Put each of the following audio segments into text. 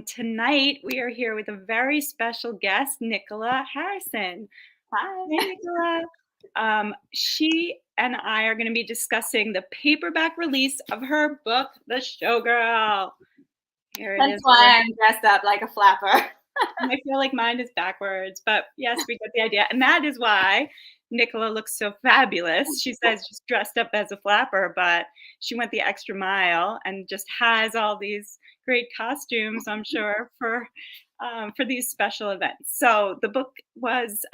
Tonight we are here with a very special guest, Nicola Harrison. Hi. Hey, Nicola. She and I are going to be discussing the paperback release of her book, The Showgirl. Here it That's is. why I'm dressed up like a flapper. I feel like mine is backwards, but yes, we get the idea. And that is why Nicola looks so fabulous. She says she's dressed up as a flapper, but she went the extra mile and just has all these great costumes, I'm sure, for these special events. So the book was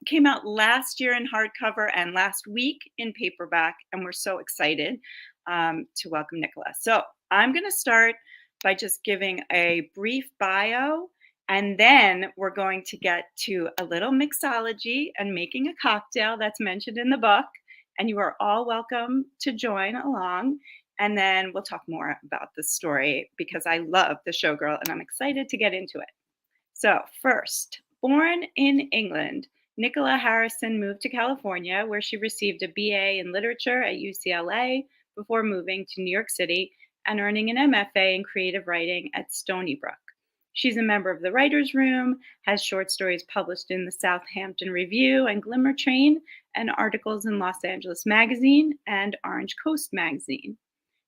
came out last year in hardcover and last week in paperback, and we're so excited to welcome Nicola. So I'm going to start by just giving a brief bio, and then we're going to get to a little mixology and making a cocktail that's mentioned in the book. And you are all welcome to join along. And then we'll talk more about the story because I love The Showgirl and I'm excited to get into it. So, first, born in England, Nicola Harrison moved to California where she received a BA in literature at UCLA before moving to New York City and earning an MFA in creative writing at Stony Brook. She's a member of the Writers' Room, has short stories published in the Southampton Review and Glimmer Train, and articles in Los Angeles Magazine and Orange Coast Magazine.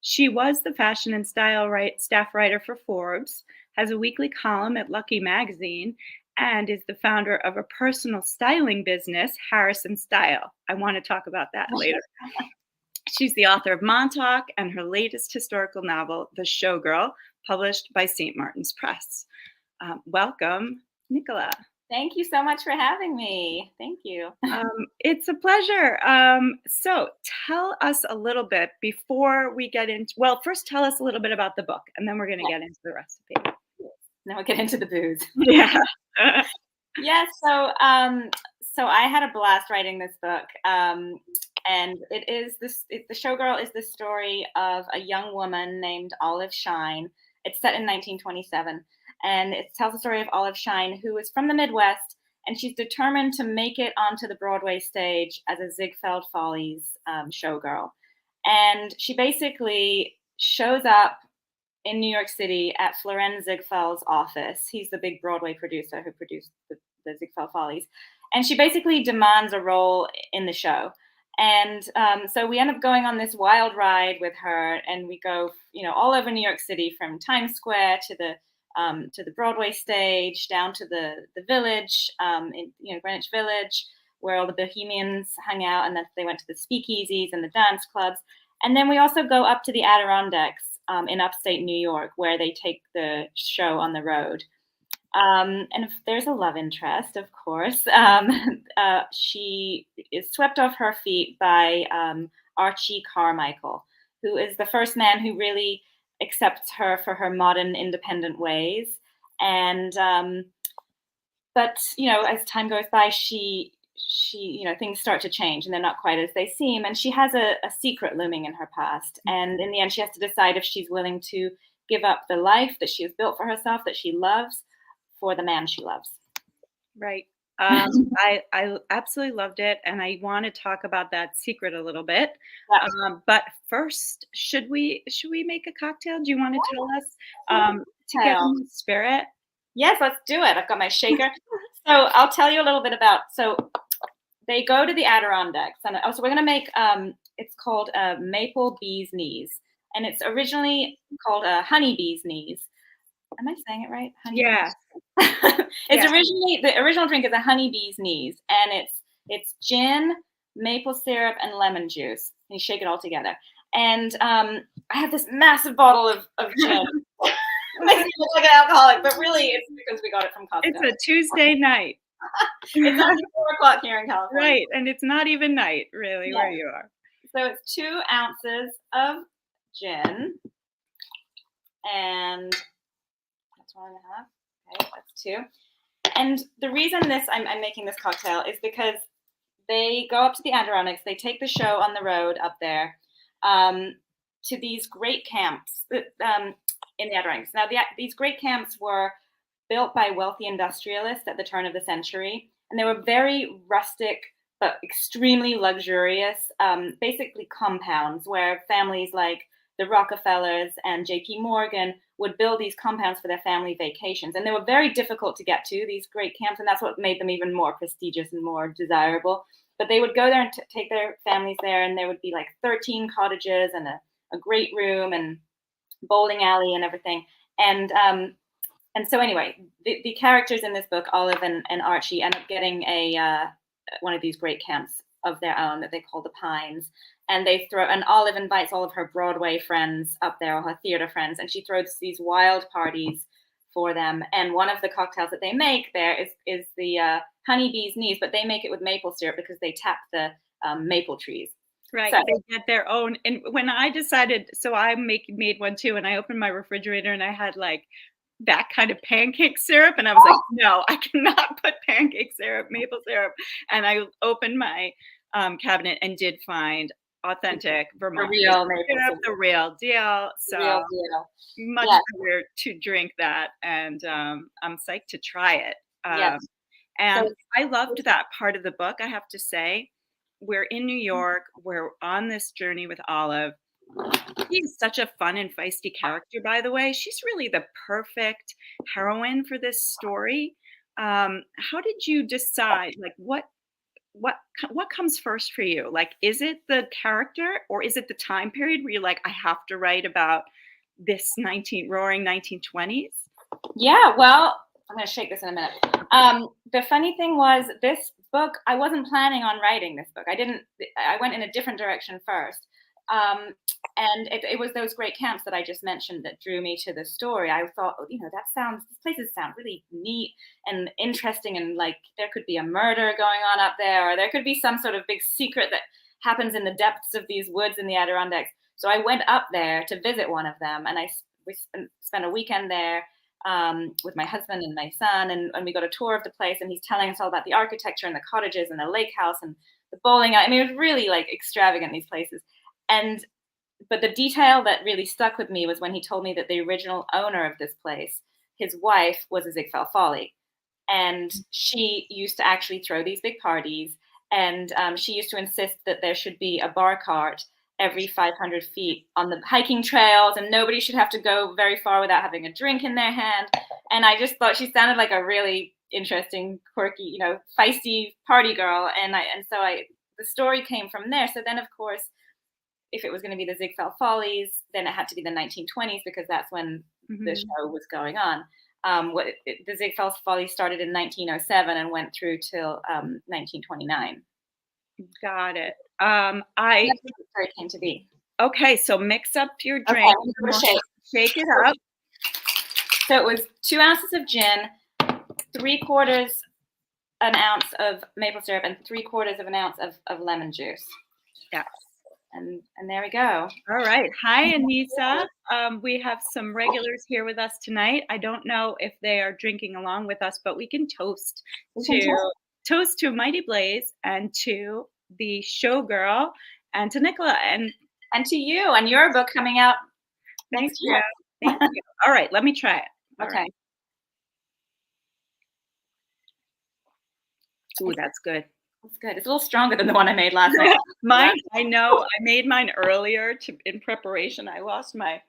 She was the fashion and style staff writer for Forbes, has a weekly column at Lucky Magazine, and is the founder of a personal styling business, Harrison Style. I want to talk about that later. She's the author of Montauk and her latest historical novel, The Showgirl, published by St. Martin's Press. Welcome, Nicola. Thank you so much for having me. Thank you. It's a pleasure. So tell us a little bit before we get into, well, first tell us a little bit about the book, and then we're going to get into the recipe. Then we'll get into the booze. Yeah. Yeah, so I had a blast writing this book. And The Showgirl is the story of a young woman named Olive Shine. It's set in 1927. And it tells the story of Olive Shine, who is from the Midwest, and she's determined to make it onto the Broadway stage as a Ziegfeld Follies showgirl. And she basically shows up in New York City at Florenz Ziegfeld's office. He's the big Broadway producer who produced the Ziegfeld Follies. And she basically demands a role in the show. And so we end up going on this wild ride with her, and we go, all over New York City, from Times Square to the Broadway stage, down to the village, in Greenwich Village, where all the bohemians hung out, and then they went to the speakeasies and the dance clubs. And then we also go up to the Adirondacks in upstate New York, where they take the show on the road. And if there's a love interest, of course. She is swept off her feet by Archie Carmichael, who is the first man who really accepts her for her modern, independent ways. And but as time goes by, she things start to change, and they're not quite as they seem. And she has a secret looming in her past. And in the end, she has to decide if she's willing to give up the life that she has built for herself, that she loves, for the man she loves. Right. I absolutely loved it, and I want to talk about that secret a little bit. Yeah. But first, should we make a cocktail? Do you want to tell us to get in the spirit? Yes, let's do it. I've got my shaker. So I'll tell you a little bit about. So they go to the Adirondacks, and so we're going to make. It's called Maple Bee's Knees, and it's originally called Honey Bee's Knees. Am I saying it right? Yeah. Originally, the original drink is a Honey Bee's Knees, and it's gin, maple syrup, and lemon juice. And you shake it all together. And I have this massive bottle of gin. It makes me look like an alcoholic, but really it's because we got it from Costco. It's a Tuesday night. It's only 4:00 here in California. Right, and it's not even night, really, where you are. So it's 2 ounces of gin, and 1.5. Okay, that's 2. And the reason I'm making this cocktail is because they go up to the Adirondacks. They take the show on the road up there to these great camps in the Adirondacks. Now, these great camps were built by wealthy industrialists at the turn of the century, and they were very rustic but extremely luxurious, basically compounds where families like the Rockefellers and J.P. Morgan would build these compounds for their family vacations. And they were very difficult to get to, these great camps, and that's what made them even more prestigious and more desirable. But they would go there and take their families there, and there would be like 13 cottages and a great room and bowling alley and everything. And so anyway, the characters in this book, Olive and Archie, end up getting one of these great camps of their own that they call the Pines. And Olive invites all of her Broadway friends up there, or her theater friends, and she throws these wild parties for them. And one of the cocktails that they make there is the honeybee's knees, but they make it with maple syrup because they tap the maple trees. Right, so they get their own. And when I decided, so I made one too, and I opened my refrigerator and I had like that kind of pancake syrup, and I was like, no, I cannot put pancake syrup, maple syrup. And I opened my cabinet and did find authentic Vermont real maple syrup, the real deal. So real deal. Much better to drink that, and I'm psyched to try it. And so, I loved that part of the book, I have to say. We're in New York. We're on this journey with Olive. She's such a fun and feisty character, by the way. She's really the perfect heroine for this story. How did you decide, like, what comes first for you? Like, is it the character, or is it the time period where you're like, I have to write about this roaring 1920s? Yeah, well, I'm going to shake this in a minute. The funny thing was, this book, I wasn't planning on writing this book. I went in a different direction first. And it was those great camps that I just mentioned that drew me to the story. I thought, these places sound really neat and interesting, and like there could be a murder going on up there, or there could be some sort of big secret that happens in the depths of these woods in the Adirondacks. So I went up there to visit one of them, and we spent a weekend there with my husband and my son, and we got a tour of the place, and he's telling us all about the architecture and the cottages and the lake house and the bowling alley. I mean, it was really like extravagant, these places. But the detail that really stuck with me was when he told me that the original owner of this place, his wife, was a Ziegfeld Folly. And she used to actually throw these big parties. And she used to insist that there should be a bar cart every 500 feet on the hiking trails, and nobody should have to go very far without having a drink in their hand. And I just thought she sounded like a really interesting, quirky, feisty party girl. And so the story came from there. So then, of course, if it was going to be the Ziegfeld Follies, then it had to be the 1920s, because that's when the show was going on. The Ziegfeld Follies started in 1907 and went through till 1929. Got it. That's how the story came to be. Okay, so mix up your drink. Okay, shake it up. So it was 2 ounces of gin, 3/4 an ounce of maple syrup, and 3/4 of an ounce of lemon juice. Yeah. And there we go. All right. Hi, Anissa. We have some regulars here with us tonight. I don't know if they are drinking along with us, but we can toast to Mighty Blaze, and to the showgirl, and to Nicola, and to you, and your book coming out next year. Thank you. All right, let me try it. Okay. Right. Ooh, that's good. It's good. It's a little stronger than the one I made last night. Mine, I know. I made mine earlier in preparation. I lost my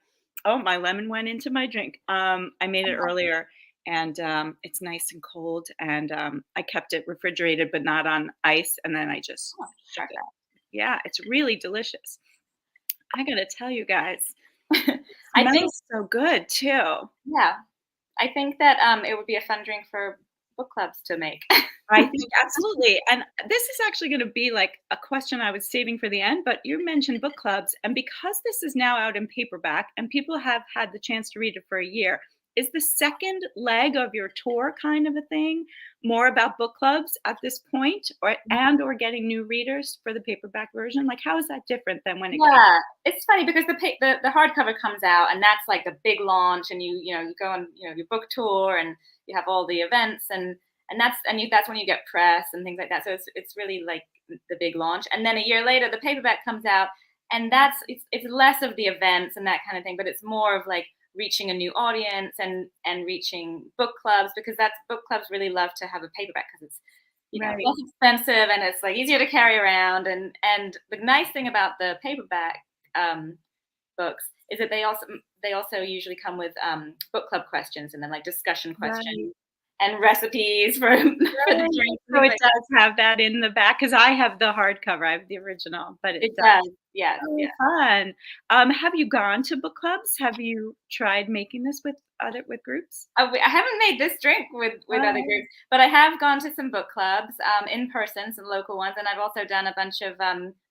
lemon went into my drink. I made it earlier, and it's nice and cold, and I kept it refrigerated but not on ice, and then I just shook it. Yeah, it's really delicious. I gotta tell you guys, I think it's so good too. Yeah, I think that it would be a fun drink for book clubs to make. I think absolutely. And this is actually going to be like a question I was saving for the end, but you mentioned book clubs, and because this is now out in paperback and people have had the chance to read it for a year, is the second leg of your tour kind of a thing more about book clubs at this point, or getting new readers for the paperback version? Like, how is that different than when it it's funny because the hardcover comes out, and that's like the big launch, and you go on your book tour, and you have all the events, and that's when you get press and things like that. So it's really like the big launch, and then a year later the paperback comes out, and it's less of the events and that kind of thing, but it's more of like reaching a new audience and reaching book clubs, because book clubs really love to have a paperback because it's less expensive, and it's like easier to carry around, and the nice thing about the paperback books is that they also usually come with book club questions and then like discussion Right. questions and recipes for for the Right. drinks and So things it like that. does have that in the back because I have the hardcover. I have the original, but it It does. does, yes, Oh, yes. fun. Have you gone to book clubs? Have you tried making this with groups? I haven't made this drink with other Oh, groups, but I have gone to some book clubs in person, some local ones, and I've also done a bunch of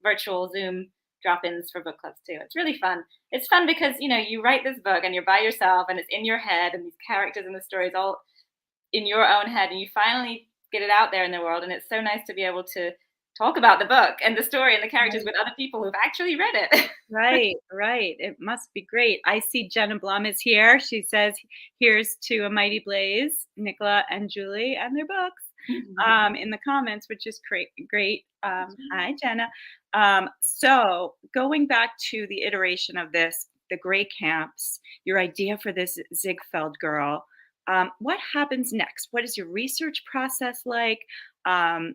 virtual Zoom drop-ins for book clubs too. It's really fun. It's fun because you write this book and you're by yourself and it's in your head and these characters and the stories all in your own head, and you finally get it out there in the world, and it's so nice to be able to talk about the book and the story and the characters right. with other people who've actually read it. Right, right. It must be great. I see Jenna Blum is here. She says, "Here's to a mighty blaze, Nicola and Julie and their books," in the comments, which is great. Great. Hi, Jenna. So going back to the iteration of this, the Grey Camps, your idea for this Ziegfeld girl. What happens next? What is your research process like? Um,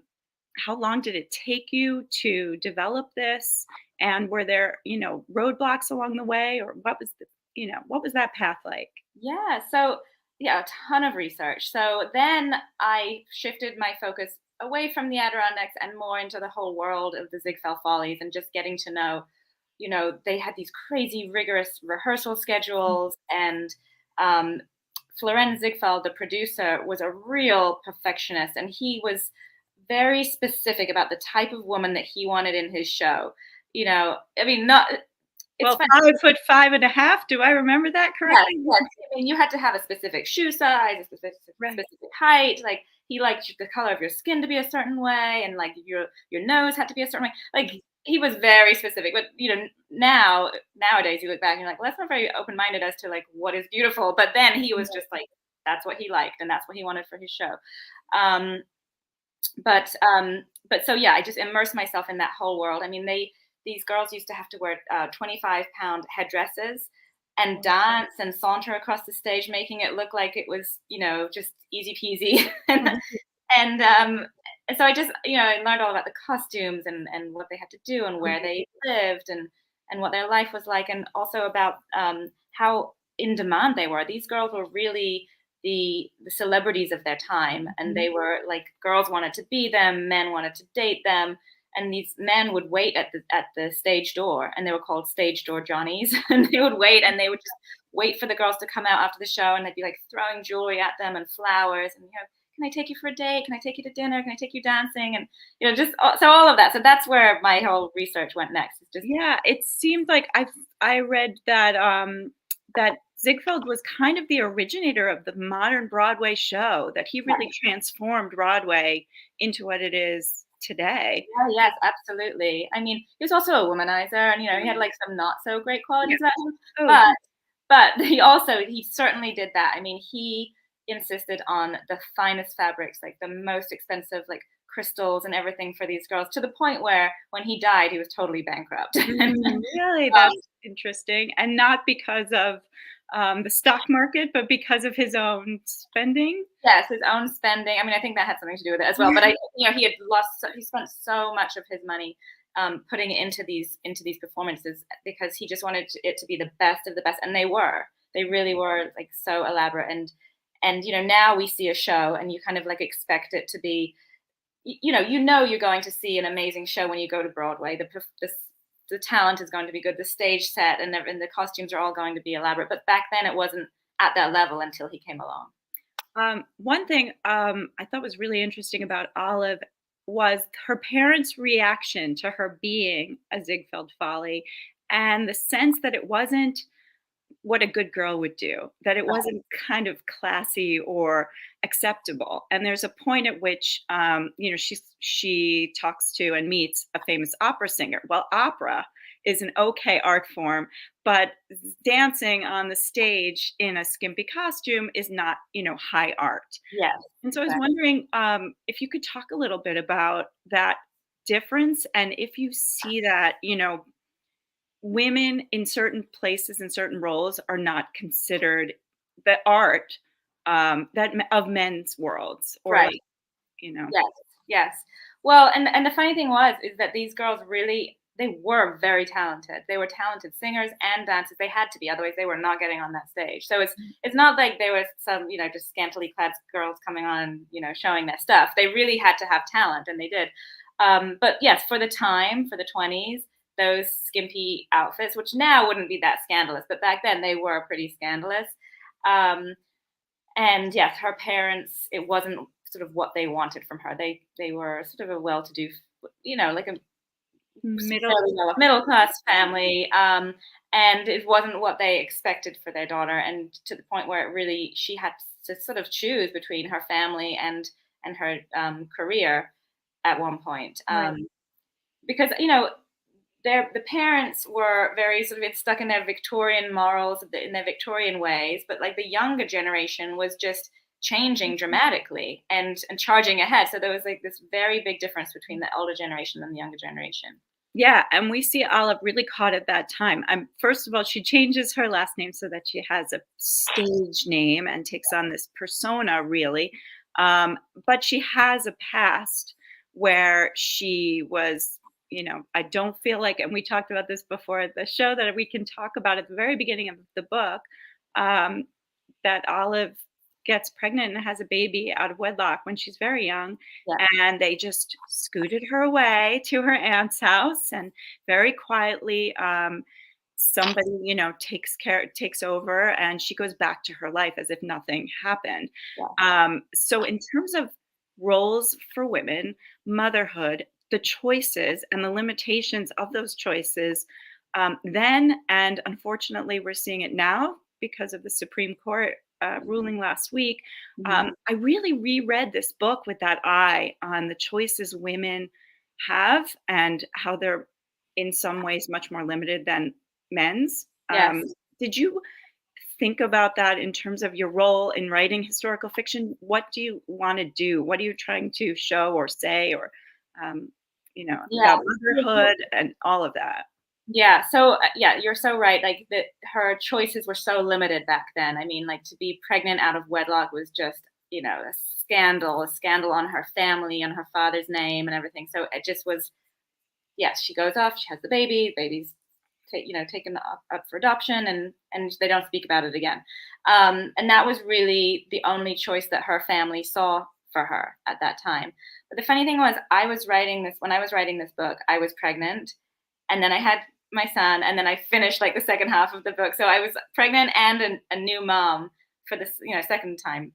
how long did it take you to develop this? And were there, roadblocks along the way, or what was that path like? Yeah, so yeah, a ton of research. So then I shifted my focus away from the Adirondacks and more into the whole world of the Ziegfeld Follies and just getting to know, they had these crazy rigorous rehearsal schedules and um, Florenz Ziegfeld, the producer, was a real perfectionist and he was very specific about the type of woman that he wanted in his show. I mean, not it's Well, funny. 5'5" 5.5. Do I remember that Yes, correctly? yes. I mean, you had to have a specific shoe size, a Right. specific height. Like he liked the color of your skin to be a certain way, and like your nose had to be a certain way. Like Mhm. he was very specific. But nowadays you look back and you're like, well, that's not very open minded as to like what is beautiful. But then he was just like, that's what he liked, and that's what he wanted for his show. Um, but so yeah, I just immersed myself in that whole world. I mean, these girls used to have to wear 25-pound headdresses and dance and saunter across the stage, making it look like it was just easy peasy. and and so I just I learned all about the costumes and what they had to do and where they lived and what their life was like, and also about how in demand they were. These girls were really the celebrities of their time, and they were like, girls wanted to be them, men wanted to date them, and these men would wait at the stage door, and they were called stage door Johnnies, and they would wait, and they would just wait for the girls to come out after the show, and they'd be like throwing jewelry at them and flowers, and can I take you for a date? Can I take you to dinner? Can I take you dancing? And just so all of that. So that's where my whole research went next. It's just Yeah, it seemed like I read that that Ziegfeld was kind of the originator of the modern Broadway show, that he really transformed Broadway into what it is today. yeah, yes, absolutely. I mean, he was also a womanizer, and he had like some not so great Yeah. qualities about him, Oh, but he certainly did that. I mean, he insisted on the finest fabrics, like the most expensive, like crystals and everything for these girls, to the point where when he died, he was totally bankrupt. really? um, That's interesting, and not because of, the stock market, but because of his own spending? Yes, his own spending. I mean, I think that had something to do with it as well. But he spent so much of his money putting it into these performances because he just wanted it to be the best of the best, and they were. They really were like so elaborate, and now we see a show, and you kind of like expect it to be, you're going to see an amazing show when you go to Broadway. The talent is going to be good. The stage set and the costumes are all going to be elaborate. But back then, it wasn't at that level until he came along. One thing I thought was really interesting about Olive was her parents' reaction to her being a Ziegfeld Folly, and the sense that it wasn't what a good girl would do, that it wasn't kind of classy or acceptable. And there's a point at which, she talks to and meets a famous opera singer. Well, opera is an okay art form, but dancing on the stage in a skimpy costume is not, high art. Yes, And so I was exactly. wondering if you could talk a little bit about that difference, and if you see that, women in certain places and certain roles are not considered the art of men's worlds, or Right. like, you know. Yes. Yes. Well, and the funny thing is that these girls really they were very talented. They were talented singers and dancers. They had to be, otherwise they were not getting on that stage. So it's not like there was some, just scantily clad girls coming on and, showing their stuff. They really had to have talent, and they did. But yes, for the time, for the 20s, those skimpy outfits, which now wouldn't be that scandalous, but back then they were pretty scandalous. Um, and yes, her parents, it wasn't sort of what they wanted from her. They were sort of a well-to-do, like a Middle. fairly middle class family, and it wasn't what they expected for their daughter, and to the point where she had to sort of choose between her family and her career at one point, Right. because the parents were very sort of stuck in their Victorian morals, in their Victorian ways, but like the younger generation was just changing dramatically and charging ahead. So there was like this very big difference between the older generation and the younger generation. Yeah, and we see Olive really caught at that time. First of all, she changes her last name so that she has a stage name and takes on this persona, really. But she has a past where she was, I don't feel like, and we talked about this before the show, that we can talk about at the very beginning of the book, um, that Olive gets pregnant and has a baby out of wedlock when she's very young, Yeah. and they just scooted her away to her aunt's house, and very quietly, somebody, takes over, and she goes back to her life as if nothing happened. Yeah. So in terms of roles for women, motherhood, the choices and the limitations of those choices, then, and unfortunately we're seeing it now because of the Supreme Court ruling last week. I really reread this book with that eye on the choices women have and how they're in some ways much more limited than men's. Yes. Did you think about that in terms of your role in writing historical fiction? What do you want to do? What are you trying to show or say, or um, Yeah. about motherhood and all of that? Yeah. So yeah, you're so right. Like her choices were so limited back then. I mean, like to be pregnant out of wedlock was just, a scandal on her family and her father's name and everything. So it just was, yes, she goes off, she has the baby's taken up for adoption, and they don't speak about it again. And that was really the only choice that her family saw for her at that time. But the funny thing was, when I was writing this book, I was pregnant, and then I had my son, and then I finished like the second half of the book. So I was pregnant and a new mom for this, second time,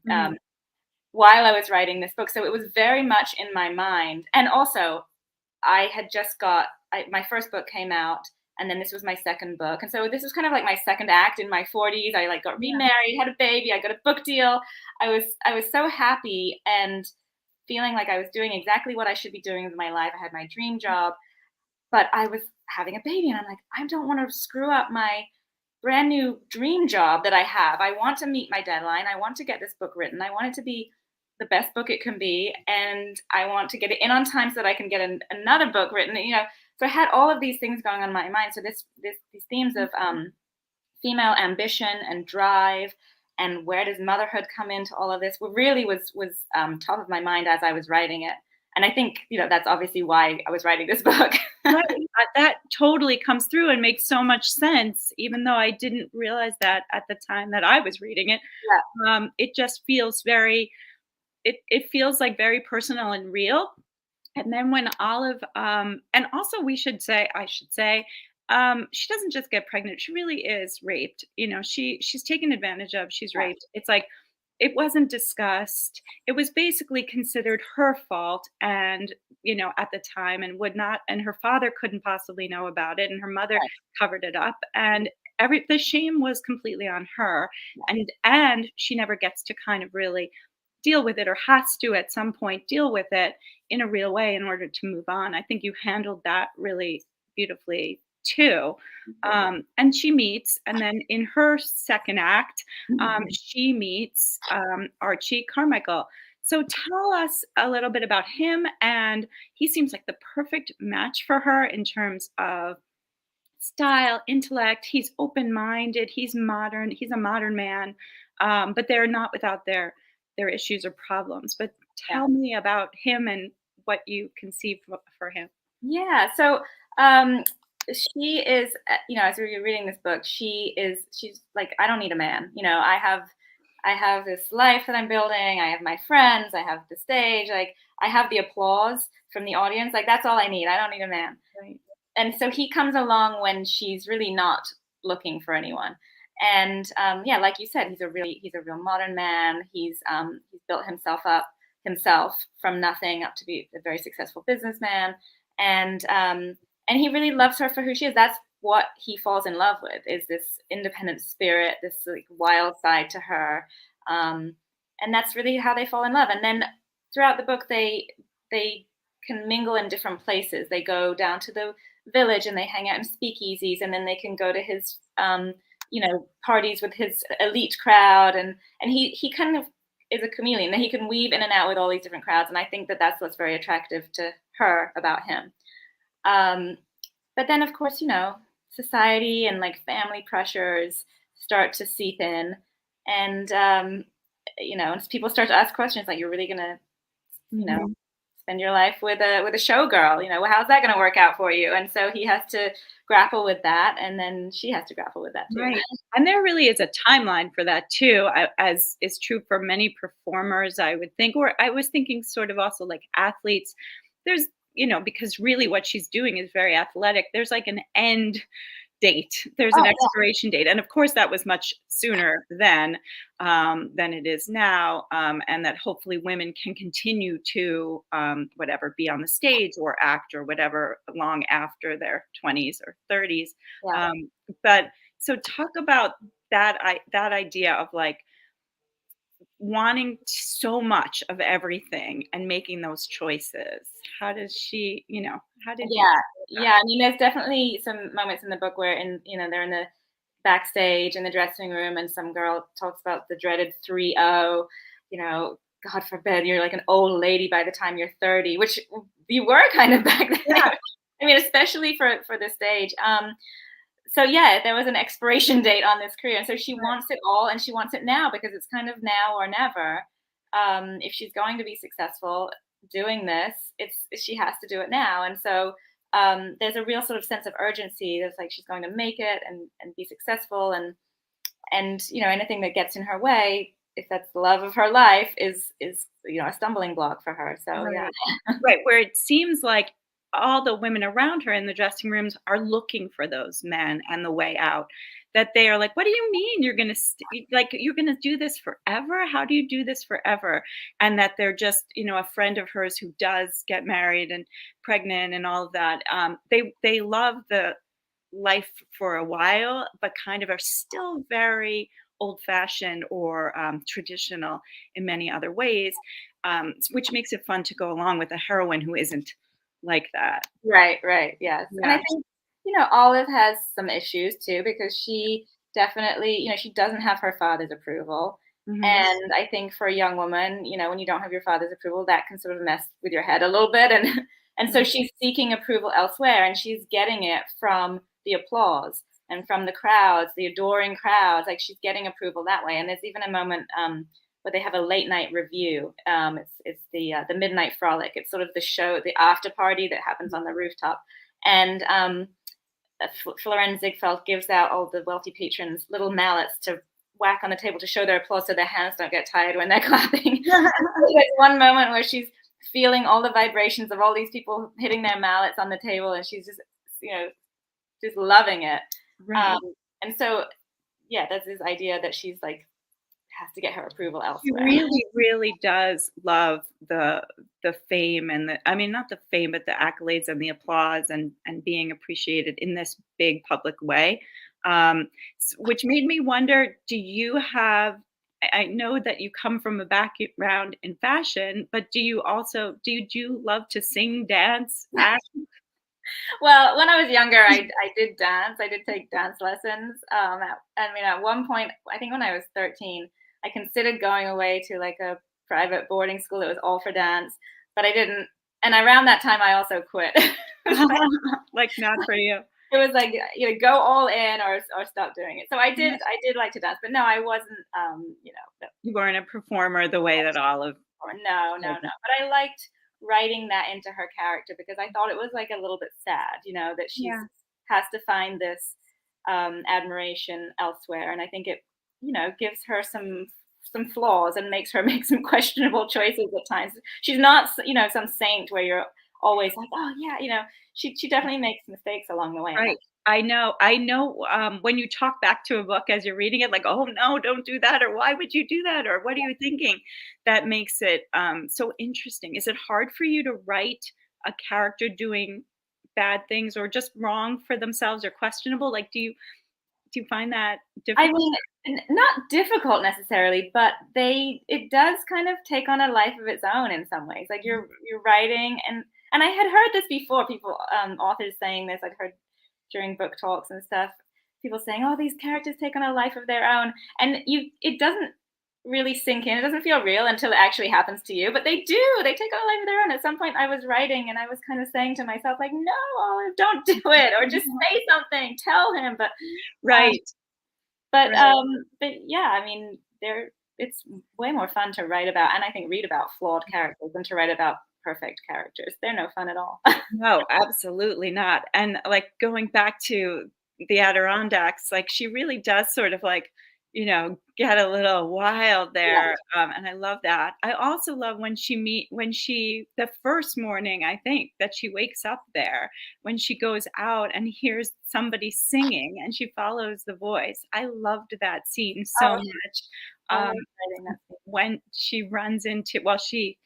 while I was writing this book. So it was very much in my mind. And also, I had just my first book came out, and then this was my second book. And so this was kind of like my second act in my 40s. I got remarried, had a baby, I got a book deal. I was so happy and feeling like I was doing exactly what I should be doing with my life. I had my dream job, but I was having a baby, and I'm like, I don't want to screw up my brand new dream job that I have. I want to meet my deadline. I want to get this book written. I want it to be the best book it can be, and I want to get it in on time so that I can get another book written. So I had all of these things going on in my mind. So these themes of female ambition and drive, and where does motherhood come into all of this, really was top of my mind as I was writing it. And I think that's obviously why I was writing this book. Right. That totally comes through and makes so much sense, even though I didn't realize that at the time that I was reading it. Yeah. It just feels it feels like very personal and real. And then when Olive, and also I should say, she doesn't just get pregnant; she really is raped. She's taken advantage of. She's Yeah. raped. It's like it wasn't discussed. It was basically considered her fault, and at the time, and would not, and her father couldn't possibly know about it, and her mother Right. covered it up, and the shame was completely on her, and she never gets to kind of really deal with it, or has to at some point deal with it in a real way in order to move on. I think you handled that really beautifully too. And she meets, and then in her second act, she meets Archie Carmichael. So tell us a little bit about him. And he seems like the perfect match for her in terms of style, intellect. He's open-minded. He's modern. He's a modern man, but they're not without their issues or problems. But Yeah. tell me about him and what you conceive for him. Yeah. So Um, she is, as we were reading this book, she's like, I don't need a man. I have this life that I'm building. I have my friends. I have the stage. Like, I have the applause from the audience. Like, that's all I need. I don't need a man. Right. And so he comes along when she's really not looking for anyone. And yeah, like you said, he's a real modern man. He's built himself from nothing up to be a very successful businessman. And he really loves her for who she is. That's what he falls in love with, is this independent spirit, this like wild side to her. And that's really how they fall in love. And then throughout the book, they can mingle in different places. They go down to the village and they hang out in speakeasies, and then they can go to his parties with his elite crowd, and he kind of is a chameleon, that he can weave in and out with all these different crowds. And I think that that's what's very attractive to her about him. But then, of course, society and like family pressures start to seep in, and and people start to ask questions like, "You're really gonna, spend your life with a showgirl? How's that gonna work out for you?" And so he has to grapple with that, and then she has to grapple with that too. Right. And there really is a timeline for that too, as is true for many performers, I would think. Or I was thinking sort of also like athletes. There's, because really what she's doing is very athletic. There's like an end date. There's an Oh, expiration date. And of course that was much sooner than it is now. And that hopefully women can continue to whatever, be on the stage or act or whatever long after their 20s or 30s. yeah. But so talk about that idea of like wanting so much of everything and making those choices. How does she, how did you Yeah, that? yeah. I mean, there's definitely some moments in the book where, they're in the backstage in the dressing room, and some girl talks about the dreaded 3-0. God forbid you're like an old lady by the time you're 30, which you were kind of back then. Yeah. I mean, especially for this stage. So yeah, there was an expiration date on this career, and so she wants it all, and she wants it now, because it's kind of now or never. If she's going to be successful doing this, she has to do it now. And so there's a real sort of sense of urgency. There's like, she's going to make it and be successful, and anything that gets in her way, if that's the love of her life, is a stumbling block for her. So yeah. Right. Right, where it seems like all the women around her in the dressing rooms are looking for those men and the way out. That they are like, "What do you mean you're gonna you're gonna do this forever? How do you do this forever?" And that they're just, a friend of hers who does get married and pregnant and all of that. They love the life for a while, but kind of are still very old-fashioned or traditional in many other ways, which makes it fun to go along with a heroine who isn't like that. Right, yes. And I Yeah. think, Olive has some issues too, because she definitely, she doesn't have her father's approval. Mhm. And I think for a young woman, when you don't have your father's approval, that can sort of mess with your head a little bit. And and so Right. she's seeking approval elsewhere, and she's getting it from the applause and from the crowds, the adoring crowds. Like, she's getting approval that way. And there's even a moment where they have a late night review. It's the Midnight Frolic. It's sort of the show, the after party that happens on the rooftop. And Florence Ziegfeld gives out all the wealthy patrons little mallets to whack on the table to show their applause, so their hands don't get tired when they're clapping. There's one moment where she's feeling all the vibrations of all these people hitting their mallets on the table, and she's just loving it. Right. And so, yeah, there's this idea that she's like, has to get her approval She elsewhere. really, really does love the fame and I mean, not the fame, but the accolades and the applause and being appreciated in this big public way. Which made me wonder, do you have I know that you come from a background in fashion, but do you love to sing, dance, act? Well, when I was younger, I did dance. I did take dance lessons. At one point, I think when I was 13, I considered going away to like a private boarding school that was all for dance, but I didn't. And around that time, I also quit. Like, not for you. It was like, go all in or stop doing it. So I did like to dance, but no, I wasn't. No, You weren't a performer the way that Olive no, no, no. was. But I liked writing that into her character, because I thought it was like a little bit sad, that she's Yeah. has to find this admiration elsewhere, and I think it, gives her some flaws and makes her make some questionable choices at times. She's not, some saint where you're always like, oh yeah, she definitely makes mistakes along the way, and Right. I know, when you talk back to a book as you're reading it, like, "Oh, no, don't do that," or "Why would you do that?" or "What are you thinking?" That makes it, so interesting. Is it hard for you to write a character doing bad things or just wrong for themselves or questionable? Like, do you find that I difficult? mean, not difficult necessarily, but it does kind of take on a life of its own in some ways. Like you're writing, and I had heard this before. People, authors saying this. I'd heard during book talks and stuff. People saying, "Oh, these characters take on a life of their own," and it doesn't really sink in. It doesn't feel real until it actually happens to you. But they do. They take on a life of their own. At some point, I was writing, and I was kind of saying to myself, like, "No, Olive, don't do it, or just say something. Tell him." Um, Right, right. but yeah, I mean, it's way more fun to write about, and I think read about flawed characters than to write about perfect characters. They're no fun at all. No, absolutely not, and, like, going back to the Adirondacks, like, she really does sort of, like, get a little wild Yeah. there, and I love that. I also love when she the first morning, I think, that she wakes up there, when she goes out and hears somebody singing and she follows the voice. I loved that scene so Oh, much. I Um, love writing that scene. when she runs into well, she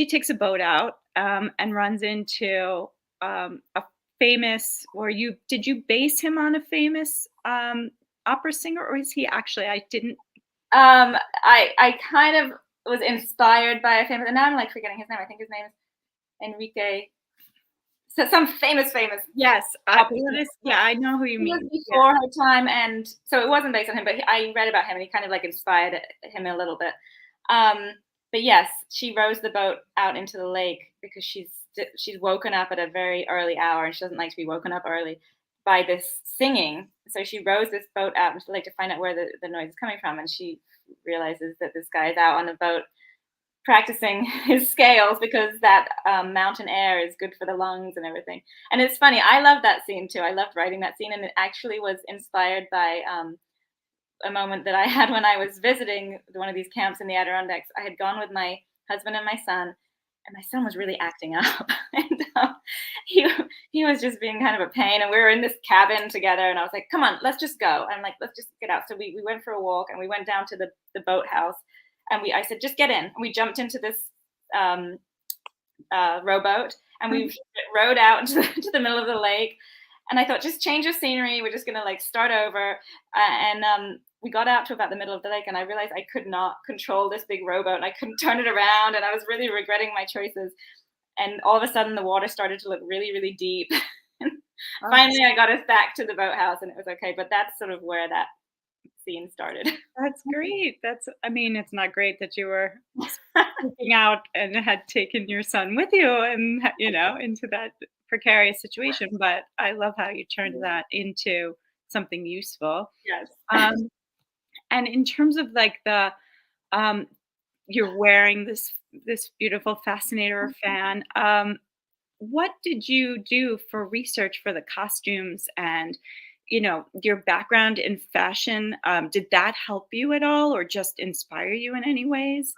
takes a boat out, and runs into, a famous or you did you base him on a famous, opera singer, or is he actually I didn't I kind of was inspired by a famous, and now I'm like forgetting his name. I think his name is Enrique. So some famous yes, opera that is singer. yeah, I know who you He was mean. Yeah. before her time, and so it wasn't based on him, but I read about him, and he kind of like inspired him a little bit. Um, but yes, she rows the boat out into the lake because she's woken up at a very early hour, and she doesn't like to be woken up early by this singing. So she rows this boat out into the lake to find out where the noise is coming from, and she realizes that this guy is out on a boat practicing his scales because that mountain air is good for the lungs and everything. And it's funny, I love that scene too. I loved writing that scene, and it actually was inspired by a moment that I had when I was visiting one of these camps in the Adirondacks. I had gone with my husband and my son, and my son was really acting up, and he he was just being kind of a pain. And we were in this cabin together, and I was like, "Come on, let's just go." And I'm like, "Let's just get out." So we went for a walk, and we went down to the boathouse, and I said, "Just get in." And we jumped into this um, rowboat, and we rowed out into to the middle of the lake. And I thought, just change of scenery. We're just gonna like start over. And we got out to about the middle of the lake, and I realized I could not control this big rowboat, and I couldn't turn it around, and I was really regretting my choices. And all of a sudden, the water started to look really, really deep. And Oh, finally, I got us back to the boathouse, and it was okay. But that's sort of where that scene started. that's great. I mean, it's not great that you were speaking out and had taken your son with you and, into that precarious situation, but I love how you turned that into something useful. Yes. Um, and in terms of like um, you're wearing this beautiful fascinator or fan. What did you do for research for the costumes and your background in fashion? Did that help you at all, or just inspire you in any ways?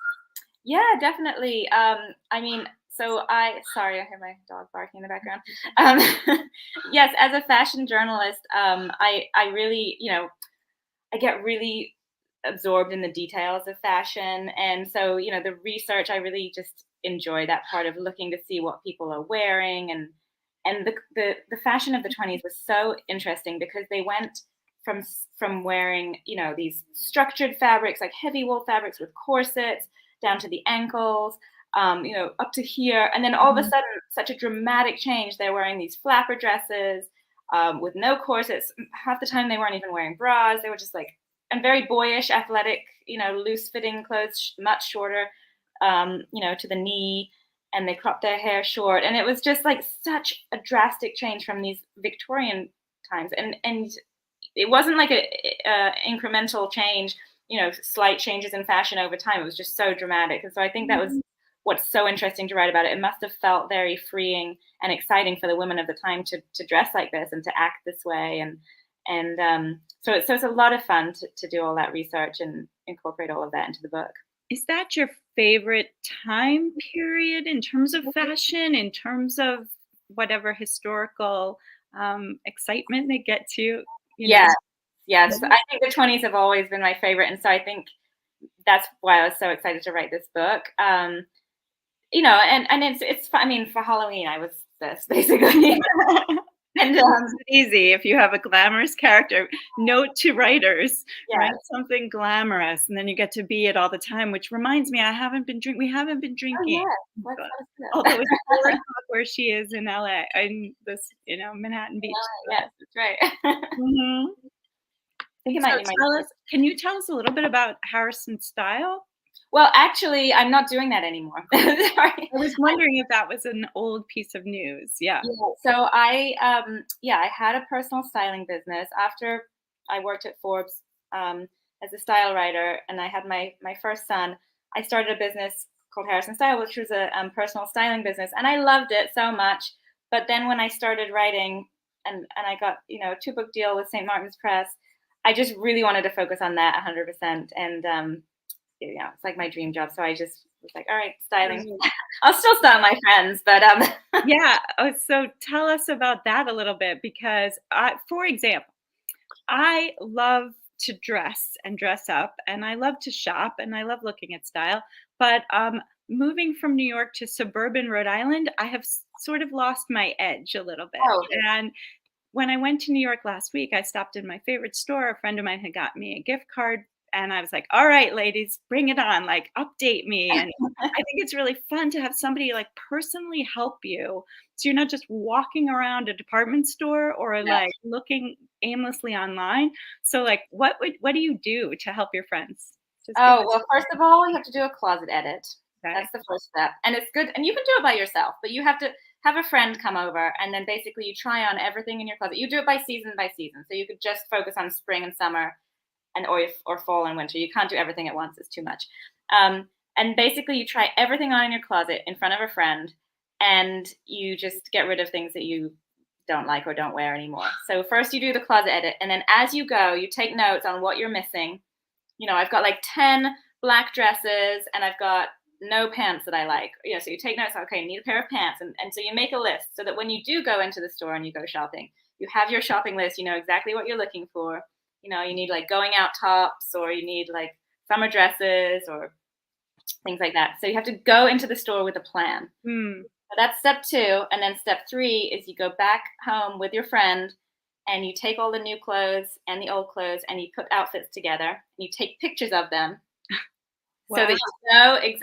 Yeah, definitely. I mean, so sorry, I hear my dog barking in the background. Um, yes, as a fashion journalist, I really, I get really absorbed in the details of fashion, and so the research, I really just enjoy that part of looking to see what people are wearing, and the fashion of the 20s was so interesting because they went from wearing these structured fabrics like heavy wool fabrics with corsets down to the ankles, up to here, and then all of a Mhm. sudden, such a dramatic change. They're wearing these flapper dresses with no corsets. Half the time, they weren't even wearing bras. They were just like and very boyish, athletic, loose fitting clothes, much shorter, to the knee, and they cropped their hair short. And it was just like such a drastic change from these Victorian times. And it wasn't like a incremental change, slight changes in fashion over time. It was just so dramatic. And so I think that was Mhm. what's so interesting to write about it. It must have felt very freeing and exciting for the women of the time to dress like this and to act this way. So it's a lot of fun to do all that research and incorporate all of that into the book. Is that your favorite time period in terms of fashion, in terms of whatever historical excitement they get to, you know? Yes, yes. Yeah. I think the 20s have always been my favorite, and so I think that's why I was so excited to write this book. You know, and it's I mean, for Halloween, I was this basically. And It's easy if you have a glamorous character. Note to writers, write yes. something glamorous, and then you get to be it all the time. Which reminds me, we haven't been Oh drinking. yes, But that was good. although it's 4 o'clock where she is in LA, in this, Manhattan Beach. Yes, that's right. I Mhm. think it So might be my can you tell us a little bit about Harrison's style? well, actually, I'm not doing that anymore. Sorry. I was wondering if that was an old piece of news. Yeah. Yeah, so I had a personal styling business after I worked at Forbes as a style writer, and I had my first son. I started a business called Harrison Style, which was a personal styling business, and I loved it so much. But then when I started writing, and I got a 2-book deal with St. Martin's Press, I just really wanted to focus on that 100%, and it's like my dream job. So I just was like, all right, styling. I'll still style my friends, but Yeah. Oh, so tell us about that a little bit because for example, I love to dress and dress up, and I love to shop, and I love looking at style. But moving from New York to suburban Rhode Island, I have sort of lost my edge a little bit. oh, And when I went to New York last week, I stopped in my favorite store. A friend of mine had got me a gift card, and I was like, "All right, ladies, bring it on! Like, update me." And I think it's really fun to have somebody like personally help you, so you're not just walking around a department store or yeah. like looking aimlessly online. So, like, what do you do to help your friends? Just give Oh, us well, first of all, you have to do a closet edit. okay. That's the first step. And it's good. And you can do it by yourself, but you have to have a friend come over and then basically you try on everything in your closet. You do it by season by season. So you could just focus on spring and summer or fall and winter. You can't do everything at once. It's too much. And basically you try everything on in your closet in front of a friend and you just get rid of things that you don't like or don't wear anymore. So first you do the closet edit. And then as you go, you take notes on what you're missing. I've got like 10 black dresses and I've got no pants that I like. So you take notes, okay, you need a pair of pants. And so you make a list so that when you do go into the store and you go shopping, you have your shopping list, you know exactly what you're looking for. You need like going out tops or you need like summer dresses or things like that. So you have to go into the store with a plan. Hmm. So that's step 2. And then step 3 is you go back home with your friend and you take all the new clothes and the old clothes and you put outfits together and you take pictures of them so that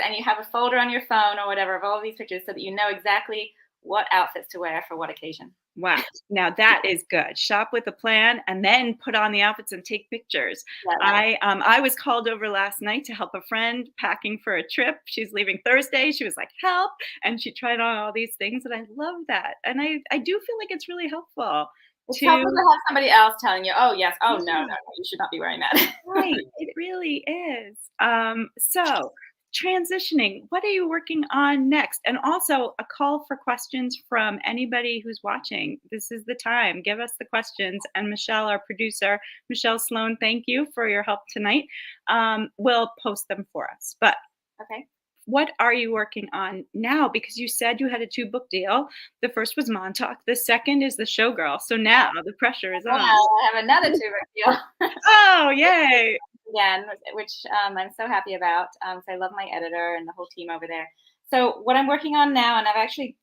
and you have a folder on your phone or whatever of all of these pictures so that you know exactly what outfits to wear for what occasion. Wow. Now that is good. Shop with a plan and then put on the outfits and take pictures. Yeah. I was called over last night to help a friend packing for a trip. She's leaving Thursday. She was like, "Help." And she tried on all these things and I love that. And I do feel like it's really helpful It's to helpful to have somebody else telling you, oh, yes, oh, no, you should not be wearing that. right. It really is. So transitioning, what are you working on next? And also a call for questions from anybody who's watching. This is the time. Give us the questions. And Michelle, our producer, Michelle Sloan, thank you for your help tonight. Will post them for us. But Okay. what are you working on now? Because you said you had a 2-book deal. The first was Montauk. The second is the Showgirl. So now the pressure is on. I have another 2-book deal. Oh, yay. Again, which I'm so happy about. So I love my editor and the whole team over there. So what I'm working on now, and I've actually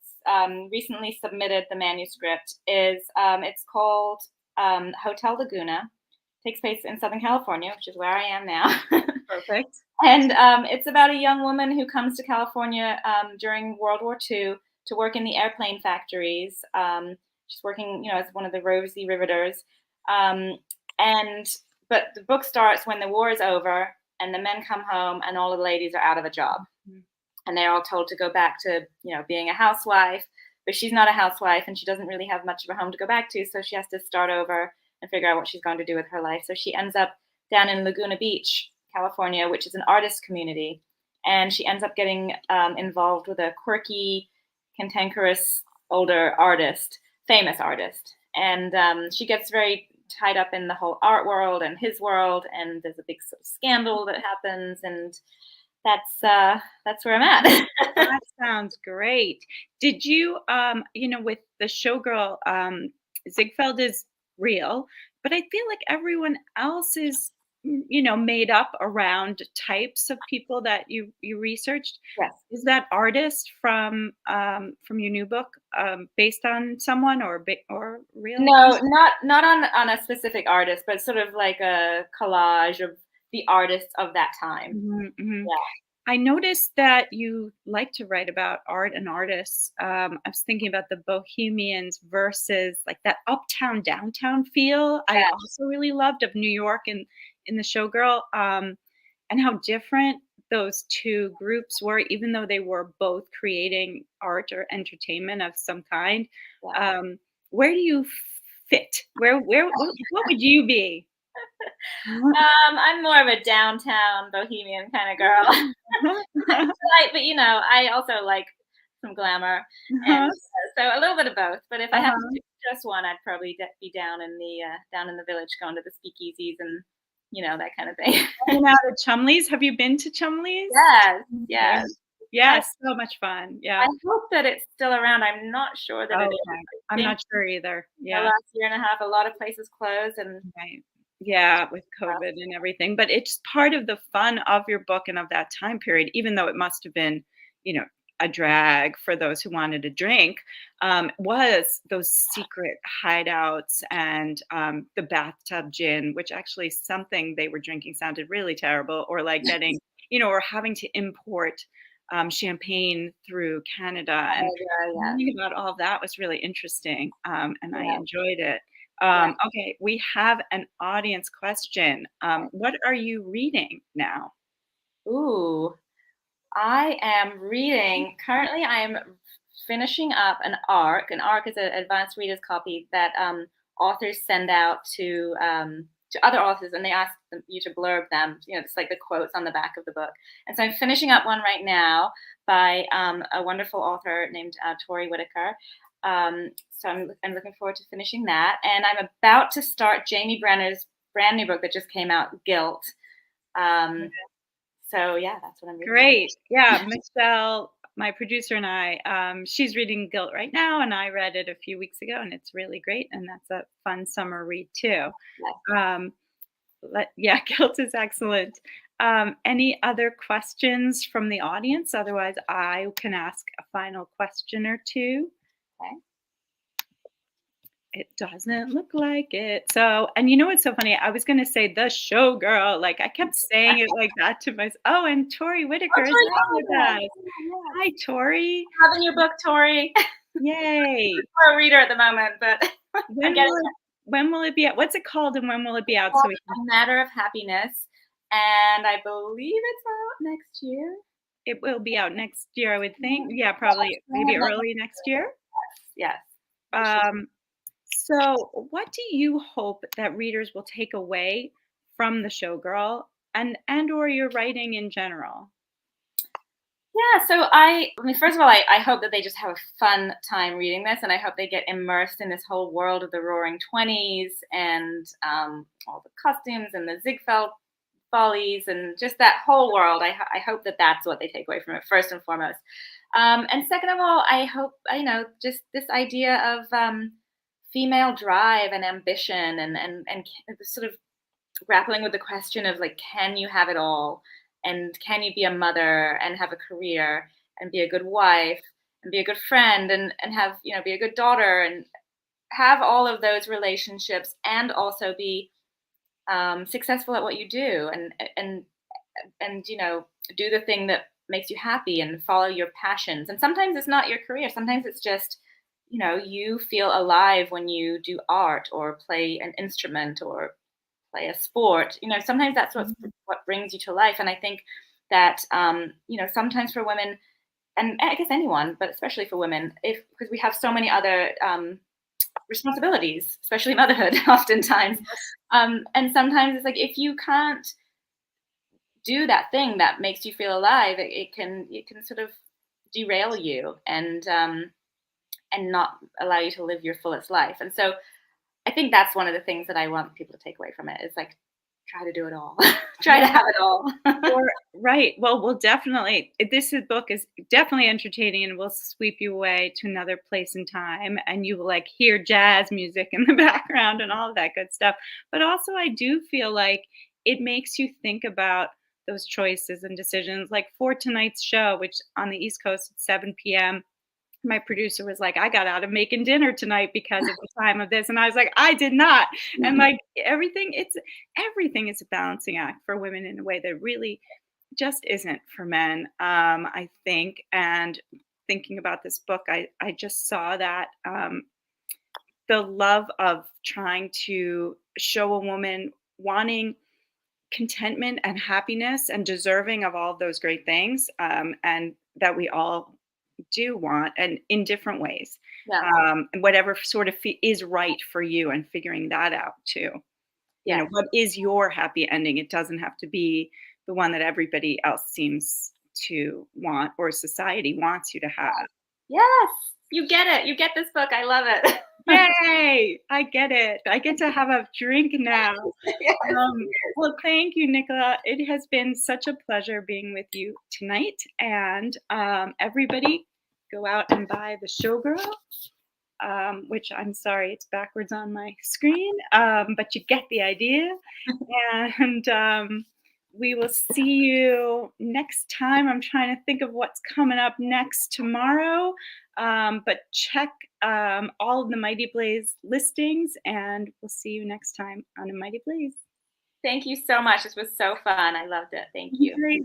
recently submitted the manuscript, is it's called Hotel Laguna. Takes place in Southern California, which is where I am now. Perfect. And it's about a young woman who comes to California during World War II to work in the airplane factories. She's working, as one of the Rosie Riveters. But the book starts when the war is over and the men come home and all of the ladies are out of a job. Mm-hmm. And they're all told to go back to, being a housewife. But she's not a housewife and she doesn't really have much of a home to go back to. So she has to start over and figure out what she's going to do with her life. So she ends up down in Laguna Beach, California, which is an artist community. and she ends up getting involved with a quirky, cantankerous older artist, famous artist, and she gets very tied up in the whole art world and his world, and there's a big sort of scandal that happens, and that's where I'm at. That sounds great. Did you, with the showgirl, Ziegfeld is real, but I feel like everyone else is, made up around types of people that you researched. Yes. Is that artist from your new book based on someone or real? No, not on a specific artist, but sort of like a collage of the artists of that time. Mhm, mhm. Yeah. I noticed that you like to write about art and artists. I was thinking about the Bohemians versus like that uptown downtown feel. I Yeah. also really loved of New York and in the Showgirl, and how different those two groups were, even though they were both creating art or entertainment of some kind. Yeah. Where do you fit? What would you be? I'm more of a downtown bohemian kind of girl. But I also like some glamour, and Uh-huh. so a little bit of both. But if I had to Uh-huh. pick just one, I'd probably be down in the village, going to the speakeasies and that kind of thing. Hanging out at Chumley's. Have you been to Chumley's? Yes, Okay. yes. I Yes, so much fun. I Yeah. hope that it's still around. I'm not sure that it is. Okay. I I'm think not sure either. the Yeah. last year and a half, a lot of places closed, and Right. Yeah, with COVID and everything, but it's part of the fun of your book and of that time period, even though it must have been, you know, a drag for those who wanted to drink, was those secret hideouts and the bathtub gin, which actually something they were drinking sounded really terrible, or like getting, or having to import champagne through Canada. And yeah, learning about all of that was really interesting, and I yeah, enjoyed it. yeah. Okay, we have an audience question. What are you reading now? Ooh, I am reading. Currently, I am finishing up an ARC. An ARC is an advanced reader's copy that authors send out to other authors, and they ask you to blurb them. It's like the quotes on the back of the book. And so I'm finishing up one right now by a wonderful author named Tori Whitaker. So I'm looking forward to finishing that, and I'm about to start Jamie Brenner's brand new book that just came out, Guilt. Um, so yeah, that's what I'm reading. Great. Yeah, Michelle, my producer, and I, she's reading Guilt right now, and I read it a few weeks ago, and it's really great. And that's a fun summer read too. Um, yeah, Guilt is excellent. Any other questions from the audience? Otherwise, I can ask a final question or two. Okay. It doesn't look like it. So, and you know what's so funny? I was going to say the showgirl. Like I kept saying it like that to myself. Oh, and Tori Whitaker is Tori, now with yeah, us. Hi, Tori. having your book, Tori. Yay. I'm a reader at the moment, but When will it, when will it be out? What's it called and when will it be out? So we can, A Matter of Happiness, and I believe it's out next year. it will be out next year, I would think. Yeah, probably maybe early next year. Yes. So what do you hope that readers will take away from the showgirl and or your writing in general? Yeah, so I mean, first of all, I hope that they just have a fun time reading this, and I hope they get immersed in this whole world of the Roaring Twenties and all the costumes and the Ziegfeld follies and just that whole world. I hope that that's what they take away from it, first and foremost. And second of all, I hope, just this idea of female drive and ambition and sort of grappling with the question of like, can you have it all? And can you be a mother and have a career and be a good wife and be a good friend and have, be a good daughter and have all of those relationships and also be successful at what you do and do the thing that makes you happy and follow your passions. And sometimes it's not your career. Sometimes it's just, you feel alive when you do art or play an instrument or play a sport. Sometimes that's what brings you to life. And I think that sometimes for women, and I guess anyone, but especially for women, because we have so many other responsibilities, especially motherhood, oftentimes. And sometimes it's like if you can't do that thing that makes you feel alive, it can sort of derail you and not allow you to live your fullest life. And so I think that's one of the things that I want people to take away from it is like try to do it all. Try to Yeah. have it all. Or right. Well, we'll definitely book is definitely entertaining and will sweep you away to another place and time, and you will, like, hear jazz music in the background and all of that good stuff. But also, I do feel like it makes you think about those choices and decisions, like, for tonight's show, which on the East Coast at 7 p.m., my producer was like, "I got out of making dinner tonight because of the time of this," and I was like, "I did not." And, like, everything is a balancing act for women in a way that really just isn't for men, I think. And thinking about this book, I just saw that, the love of trying to show a woman wanting contentment and happiness and deserving of all of those great things, and that we all do want, and in different ways, Yeah. and whatever sort of is right for you, and figuring that out too. You Yes. know, what is your happy ending? It doesn't have to be the one that everybody else seems to want or society wants you to have. Yes. You get it. You get this book. I love it. Yay! I get it. I get to have a drink now. Yes. Well, thank you, Nicola. It has been such a pleasure being with you tonight. And everybody, go out and buy The Showgirl, which I'm sorry, it's backwards on my screen, but you get the idea. And we will see you next time. I'm trying to think of what's coming up next tomorrow. But check all of the Mighty Blaze listings, and we'll see you next time on A Mighty Blaze. Thank you so much. This was so fun. I loved it. Thank you. Great.